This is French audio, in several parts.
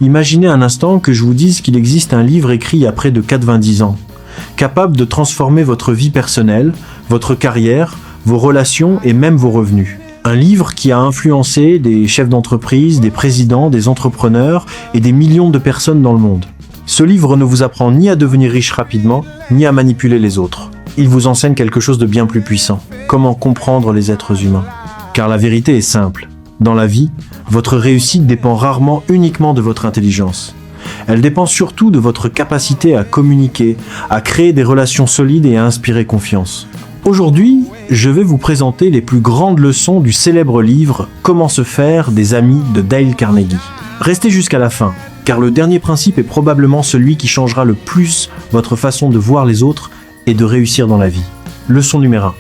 Imaginez un instant que je vous dise qu'il existe un livre écrit il y a près de 90 ans, capable de transformer votre vie personnelle, votre carrière, vos relations et même vos revenus. Un livre qui a influencé des chefs d'entreprise, des présidents, des entrepreneurs et des millions de personnes dans le monde. Ce livre ne vous apprend ni à devenir riche rapidement, ni à manipuler les autres. Il vous enseigne quelque chose de bien plus puissant. Comment comprendre les êtres humains. Car la vérité est simple. Dans la vie, votre réussite dépend rarement uniquement de votre intelligence. Elle dépend surtout de votre capacité à communiquer, à créer des relations solides et à inspirer confiance. Aujourd'hui, je vais vous présenter les plus grandes leçons du célèbre livre « Comment se faire des amis » de Dale Carnegie. Restez jusqu'à la fin, car le dernier principe est probablement celui qui changera le plus votre façon de voir les autres et de réussir dans la vie. Leçon numéro 1.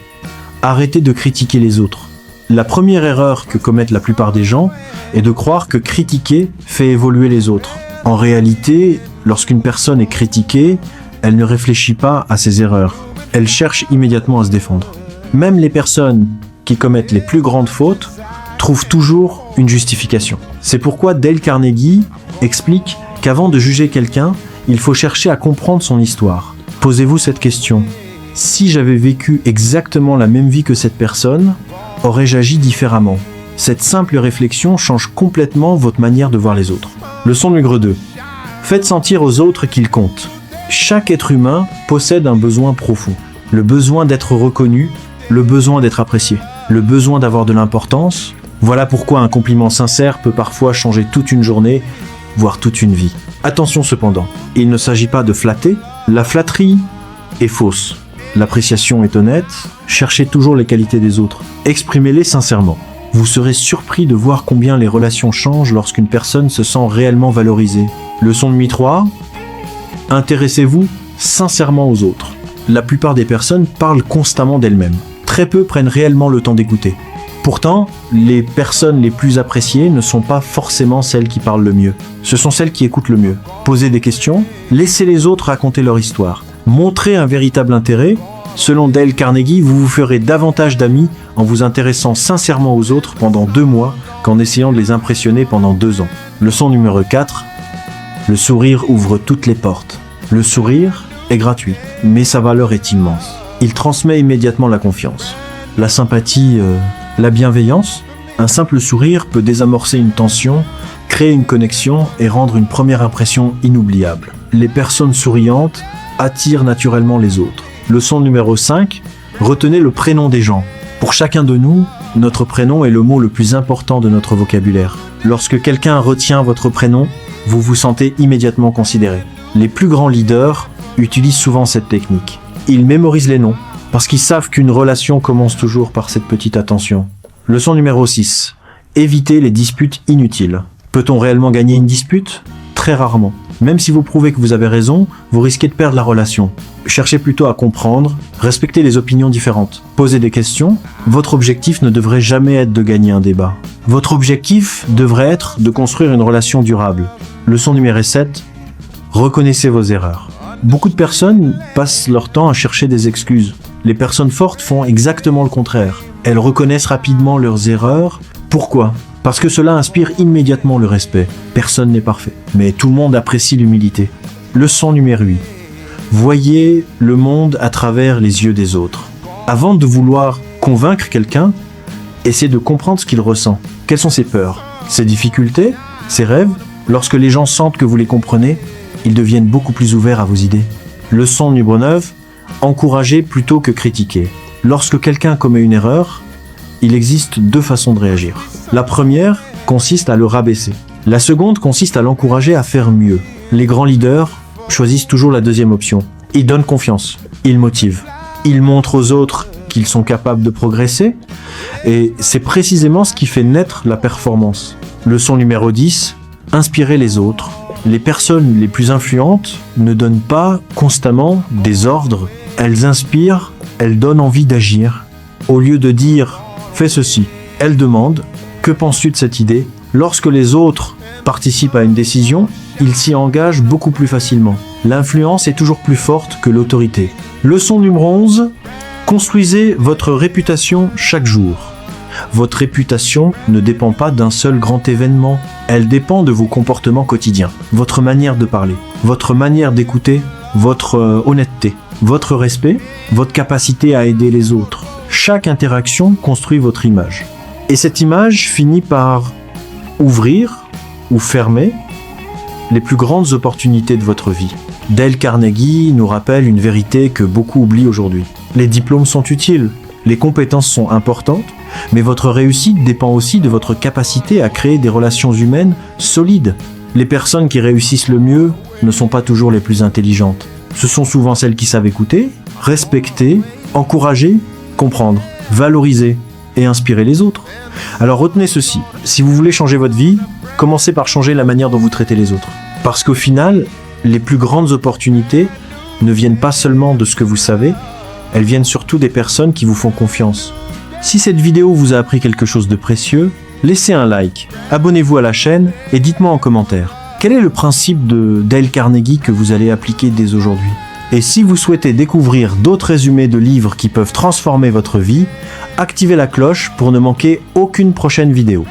Arrêtez de critiquer les autres. La première erreur que commettent la plupart des gens est de croire que critiquer fait évoluer les autres. En réalité, lorsqu'une personne est critiquée, elle ne réfléchit pas à ses erreurs. Elle cherche immédiatement à se défendre. Même les personnes qui commettent les plus grandes fautes trouvent toujours une justification. C'est pourquoi Dale Carnegie explique qu'avant de juger quelqu'un, il faut chercher à comprendre son histoire. Posez-vous cette question. Si j'avais vécu exactement la même vie que cette personne, aurais-je agi différemment? Cette simple réflexion change complètement votre manière de voir les autres. Leçon numéro 2. Faites sentir aux autres qu'ils comptent. Chaque être humain possède un besoin profond. Le besoin d'être reconnu, le besoin d'être apprécié, le besoin d'avoir de l'importance. Voilà pourquoi un compliment sincère peut parfois changer toute une journée, voire toute une vie. Attention cependant, il ne s'agit pas de flatter. La flatterie est fausse. L'appréciation est honnête. Cherchez toujours les qualités des autres. Exprimez-les sincèrement. Vous serez surpris de voir combien les relations changent lorsqu'une personne se sent réellement valorisée. Leçon numéro 3. Intéressez-vous sincèrement aux autres. La plupart des personnes parlent constamment d'elles-mêmes. Très peu prennent réellement le temps d'écouter. Pourtant, les personnes les plus appréciées ne sont pas forcément celles qui parlent le mieux. Ce sont celles qui écoutent le mieux. Posez des questions, laissez les autres raconter leur histoire. Montrez un véritable intérêt. Selon Dale Carnegie, vous vous ferez davantage d'amis en vous intéressant sincèrement aux autres pendant 2 mois qu'en essayant de les impressionner pendant 2 ans. Leçon numéro 4. Le sourire ouvre toutes les portes. Le sourire est gratuit, mais sa valeur est immense. Il transmet immédiatement la confiance, la sympathie, la bienveillance. Un simple sourire peut désamorcer une tension, créer une connexion et rendre une première impression inoubliable. Les personnes souriantes attirent naturellement les autres. Leçon numéro 5. Retenez le prénom des gens. Pour chacun de nous, notre prénom est le mot le plus important de notre vocabulaire. Lorsque quelqu'un retient votre prénom, vous vous sentez immédiatement considéré. Les plus grands leaders utilisent souvent cette technique. Ils mémorisent les noms parce qu'ils savent qu'une relation commence toujours par cette petite attention. Leçon numéro 6. Évitez les disputes inutiles. Peut-on réellement gagner une dispute? Très rarement. Même si vous prouvez que vous avez raison, vous risquez de perdre la relation. Cherchez plutôt à comprendre, respectez les opinions différentes. Posez des questions. Votre objectif ne devrait jamais être de gagner un débat. Votre objectif devrait être de construire une relation durable. Leçon numéro 7. Reconnaissez vos erreurs. Beaucoup de personnes passent leur temps à chercher des excuses. Les personnes fortes font exactement le contraire. Elles reconnaissent rapidement leurs erreurs. Pourquoi ? Parce que cela inspire immédiatement le respect. Personne n'est parfait, mais tout le monde apprécie l'humilité. Leçon numéro 8. Voyez le monde à travers les yeux des autres. Avant de vouloir convaincre quelqu'un, essayez de comprendre ce qu'il ressent. Quelles sont ses peurs, ses difficultés, ses rêves? Lorsque les gens sentent que vous les comprenez, ils deviennent beaucoup plus ouverts à vos idées. Leçon numéro 9. Encouragez plutôt que critiquer. Lorsque quelqu'un commet une erreur, il existe 2 façons de réagir. La première consiste à le rabaisser. La seconde consiste à l'encourager à faire mieux. Les grands leaders choisissent toujours la deuxième option. Ils donnent confiance, ils motivent. Ils montrent aux autres qu'ils sont capables de progresser et c'est précisément ce qui fait naître la performance. Leçon numéro 10. Inspirez les autres. Les personnes les plus influentes ne donnent pas constamment des ordres. Elles inspirent, elles donnent envie d'agir. Au lieu de dire « fais ceci », elles demandent « que penses-tu de cette idée ?» Lorsque les autres participent à une décision, ils s'y engagent beaucoup plus facilement. L'influence est toujours plus forte que l'autorité. Leçon numéro 11. Construisez votre réputation chaque jour. Votre réputation ne dépend pas d'un seul grand événement. Elle dépend de vos comportements quotidiens, votre manière de parler, votre manière d'écouter, votre honnêteté, votre respect, votre capacité à aider les autres. Chaque interaction construit votre image. Et cette image finit par ouvrir ou fermer les plus grandes opportunités de votre vie. Dale Carnegie nous rappelle une vérité que beaucoup oublient aujourd'hui. Les diplômes sont utiles, les compétences sont importantes, mais votre réussite dépend aussi de votre capacité à créer des relations humaines solides. Les personnes qui réussissent le mieux ne sont pas toujours les plus intelligentes. Ce sont souvent celles qui savent écouter, respecter, encourager, comprendre, valoriser et inspirer les autres. Alors retenez ceci, si vous voulez changer votre vie, commencez par changer la manière dont vous traitez les autres. Parce qu'au final, les plus grandes opportunités ne viennent pas seulement de ce que vous savez, elles viennent surtout des personnes qui vous font confiance. Si cette vidéo vous a appris quelque chose de précieux, laissez un like, abonnez-vous à la chaîne et dites-moi en commentaire. Quel est le principe de Dale Carnegie que vous allez appliquer dès aujourd'hui? Et si vous souhaitez découvrir d'autres résumés de livres qui peuvent transformer votre vie, activez la cloche pour ne manquer aucune prochaine vidéo.